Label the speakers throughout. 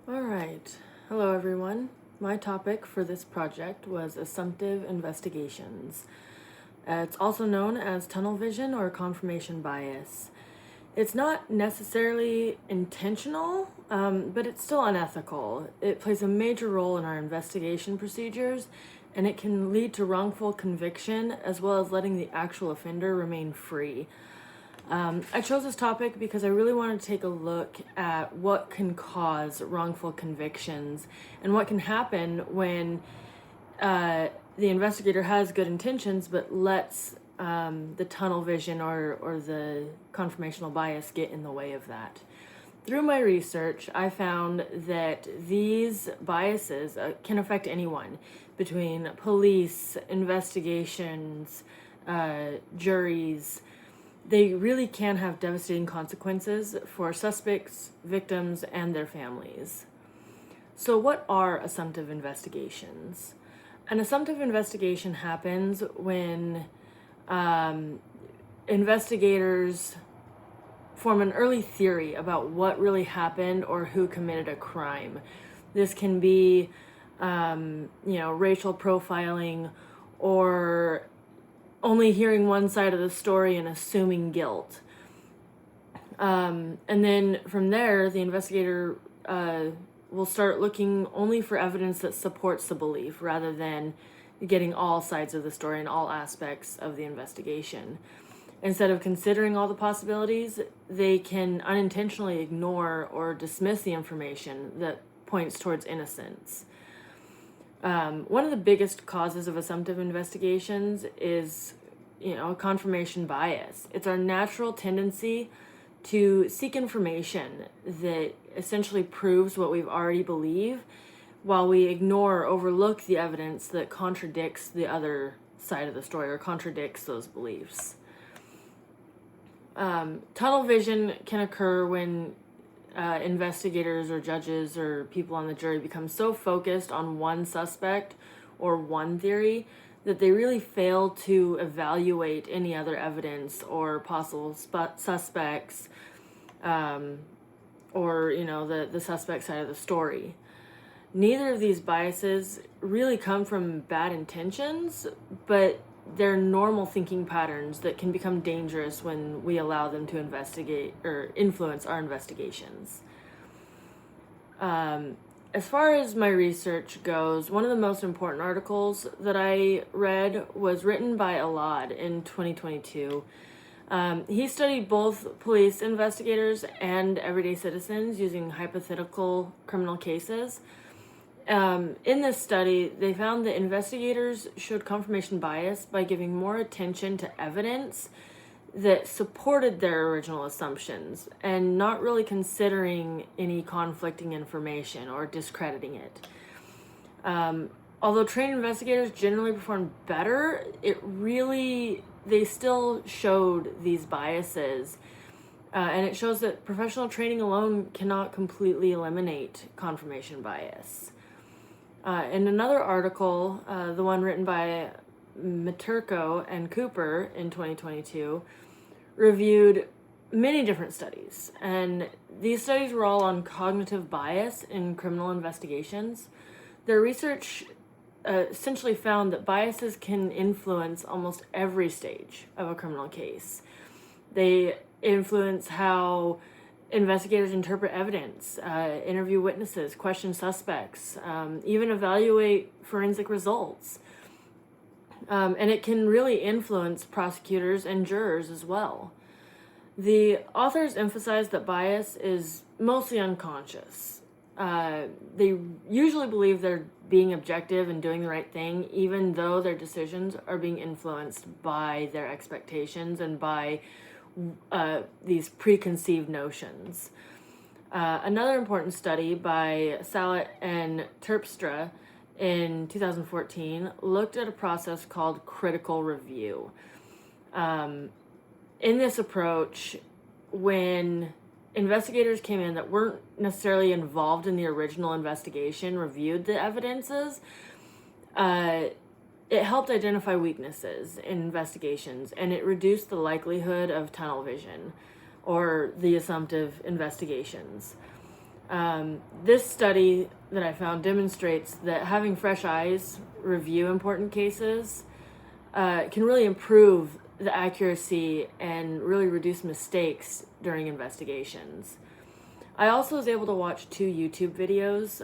Speaker 1: All right. Hello, everyone. My topic for this project was assumptive investigations. It's also known as tunnel vision or confirmation bias. It's not necessarily intentional, but it's still unethical. It plays a major role in our investigation procedures, and it can lead to wrongful conviction as well as letting the actual offender remain free. I chose this topic because I really wanted to take a look at what can cause wrongful convictions and what can happen when the investigator has good intentions but lets the tunnel vision or the confirmational bias get in the way of that. Through my research, I found that these biases can affect anyone between police, investigations, juries. They really can have devastating consequences for suspects, victims, and their families. So, what are assumptive investigations? An assumptive investigation happens when investigators form an early theory about what really happened or who committed a crime. This can be, racial profiling or only hearing one side of the story and assuming guilt. And then from there, the investigator will start looking only for evidence that supports the belief rather than getting all sides of the story and all aspects of the investigation. Instead of considering all the possibilities, they can unintentionally ignore or dismiss the information that points towards innocence. One of the biggest causes of assumptive investigations is, confirmation bias. It's our natural tendency to seek information that essentially proves what we've already believe, while we ignore or overlook the evidence that contradicts the other side of the story or contradicts those beliefs. Tunnel vision can occur when investigators or judges or people on the jury become so focused on one suspect or one theory that they really fail to evaluate any other evidence or possible suspects, or the suspect side of the story. Neither of these biases really come from bad intentions, but they're normal thinking patterns that can become dangerous when we allow them to investigate or influence our investigations. As far as my research goes, one of the most important articles that I read was written by Alad in 2022. He studied both police investigators and everyday citizens using hypothetical criminal cases. In this study, they found that investigators showed confirmation bias by giving more attention to evidence that supported their original assumptions and not really considering any conflicting information or discrediting it. Although trained investigators generally performed better, they still showed these biases. And it shows that professional training alone cannot completely eliminate confirmation bias. In another article, the one written by Maturko and Cooper in 2022, reviewed many different studies. And these studies were all on cognitive bias in criminal investigations. Their research essentially found that biases can influence almost every stage of a criminal case. They influence how investigators interpret evidence, interview witnesses, question suspects, even evaluate forensic results. And it can really influence prosecutors and jurors as well. The authors emphasize that bias is mostly unconscious. They usually believe they're being objective and doing the right thing, even though their decisions are being influenced by their expectations and by these preconceived notions. Another important study by Salat and Terpstra in 2014 looked at a process called critical review. In this approach, when investigators came in that weren't necessarily involved in the original investigation reviewed the evidences, it helped identify weaknesses in investigations, and it reduced the likelihood of tunnel vision or the assumptive investigations. This study that I found demonstrates that having fresh eyes review important cases can really improve the accuracy and really reduce mistakes during investigations. I also was able to watch 2 YouTube videos.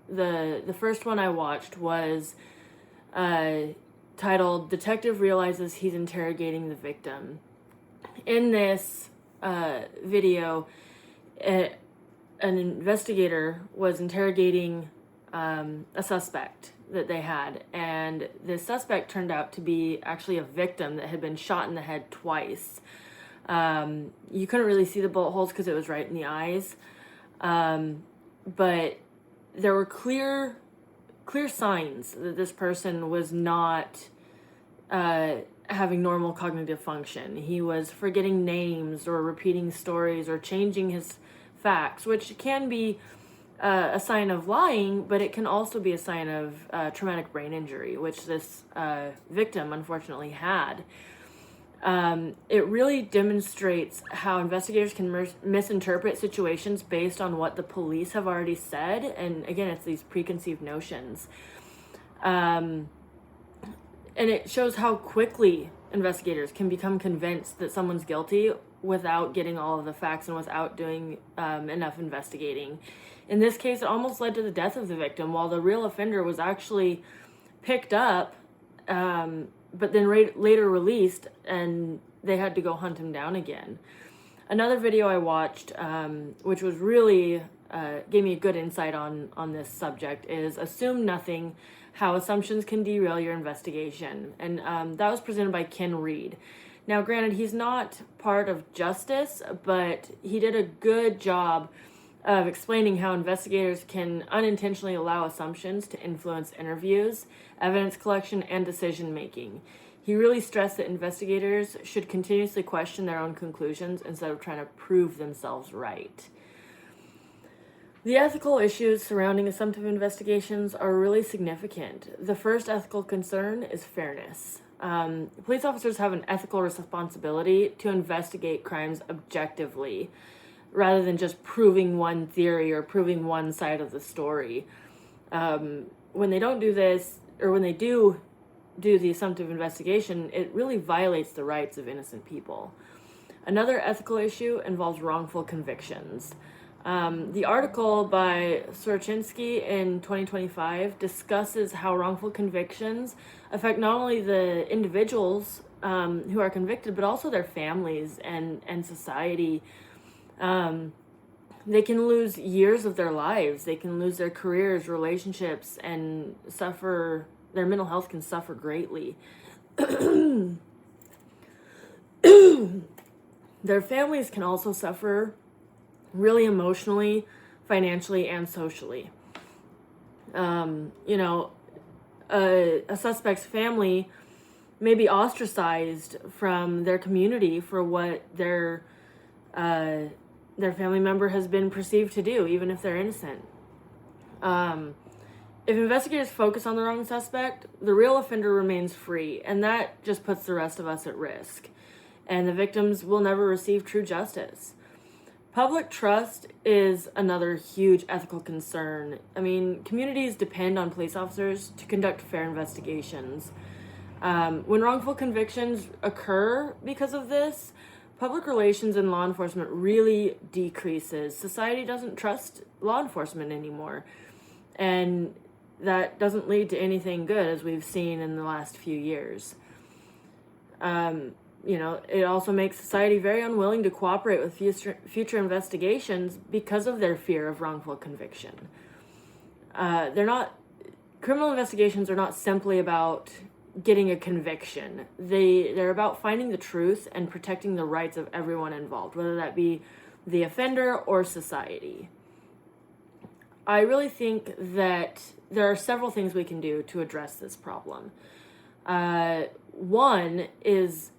Speaker 1: The first one I watched was titled "Detective Realizes He's Interrogating the Victim." In this video, an investigator was interrogating a suspect that they had, and the suspect turned out to be actually a victim that had been shot in the head twice. You couldn't really see the bullet holes because it was right in the eyes, but there were clear signs that this person was not having normal cognitive function. He was forgetting names or repeating stories or changing his facts, which can be a sign of lying, but it can also be a sign of traumatic brain injury, which this victim unfortunately had. It really demonstrates how investigators can misinterpret situations based on what the police have already said. And again, it's these preconceived notions. And it shows how quickly investigators can become convinced that someone's guilty without getting all of the facts and without doing enough investigating. In this case, it almost led to the death of the victim, while the real offender was actually picked up, but then later released, and they had to go hunt him down again. Another video I watched, which was really gave me a good insight on this subject, is "Assume Nothing: How Assumptions Can Derail Your Investigation," and that was presented by Ken Reed. Now, granted, he's not part of Justice, but he did a good job of explaining how investigators can unintentionally allow assumptions to influence interviews, evidence collection, and decision making. He really stressed that investigators should continuously question their own conclusions instead of trying to prove themselves right. The ethical issues surrounding assumptive investigations are really significant. The first ethical concern is fairness. Police officers have an ethical responsibility to investigate crimes objectively, rather than just proving one theory or proving one side of the story. When they don't do this, or when they do the assumptive investigation, it really violates the rights of innocent people. Another ethical issue involves wrongful convictions. The article by Sorochinsky in 2025 discusses how wrongful convictions affect not only the individuals who are convicted, but also their families and society. They can lose years of their lives. They can lose their careers, relationships, and their mental health can suffer greatly. Their families can also suffer really emotionally, financially, and socially. A suspect's family may be ostracized from their community for what their family member has been perceived to do, even if they're innocent. If investigators focus on the wrong suspect, the real offender remains free, and that just puts the rest of us at risk. And the victims will never receive true justice. Public trust is another huge ethical concern. I mean, communities depend on police officers to conduct fair investigations. When wrongful convictions occur because of this, public relations and law enforcement really decreases. Society doesn't trust law enforcement anymore. And that doesn't lead to anything good, as we've seen in the last few years. It also makes society very unwilling to cooperate with future investigations because of their fear of wrongful conviction. Criminal investigations are not simply about getting a conviction. They're about finding the truth and protecting the rights of everyone involved, whether that be the offender or society. I really think that there are several things we can do to address this problem. One is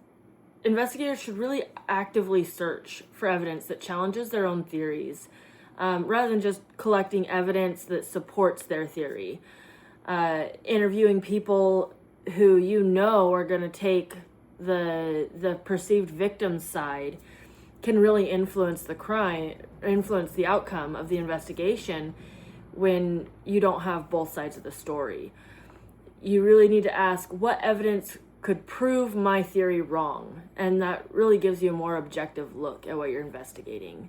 Speaker 1: investigators should really actively search for evidence that challenges their own theories, rather than just collecting evidence that supports their theory. Interviewing people who are going to take the perceived victim's side can really influence the outcome of the investigation when you don't have both sides of the story. You really need to ask, what evidence could prove my theory wrong? And that really gives you a more objective look at what you're investigating.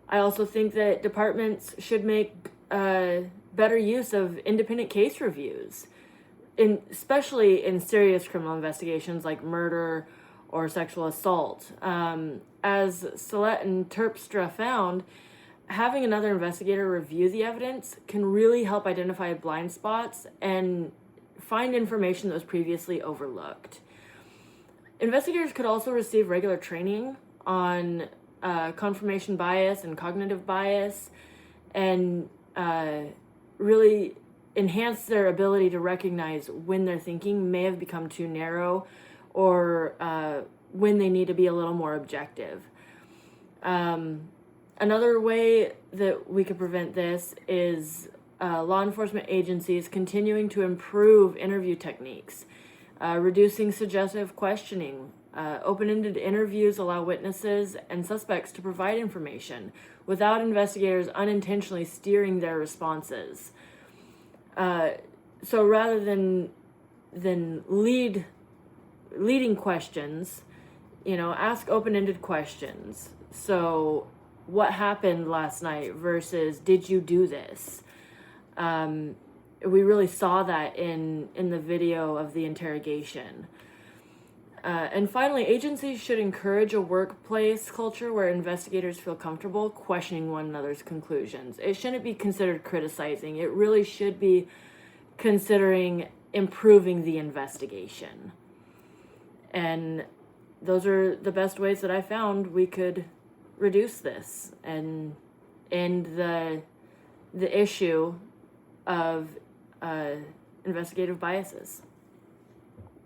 Speaker 1: I also think that departments should make better use of independent case reviews, especially in serious criminal investigations like murder or sexual assault. As Sillett and Terpstra found, having another investigator review the evidence can really help identify blind spots and find information that was previously overlooked. Investigators could also receive regular training on confirmation bias and cognitive bias, and really enhance their ability to recognize when their thinking may have become too narrow, or when they need to be a little more objective. Another way that we could prevent this is law enforcement agencies continuing to improve interview techniques, reducing suggestive questioning. Open-ended interviews allow witnesses and suspects to provide information without investigators unintentionally steering their responses. So rather than leading questions, ask open-ended questions. So, what happened last night versus did you do this? We really saw that in the video of the interrogation. And finally, agencies should encourage a workplace culture where investigators feel comfortable questioning one another's conclusions. It shouldn't be considered criticizing. It really should be considering improving the investigation. And those are the best ways that I found we could reduce this and end the issue of investigative biases.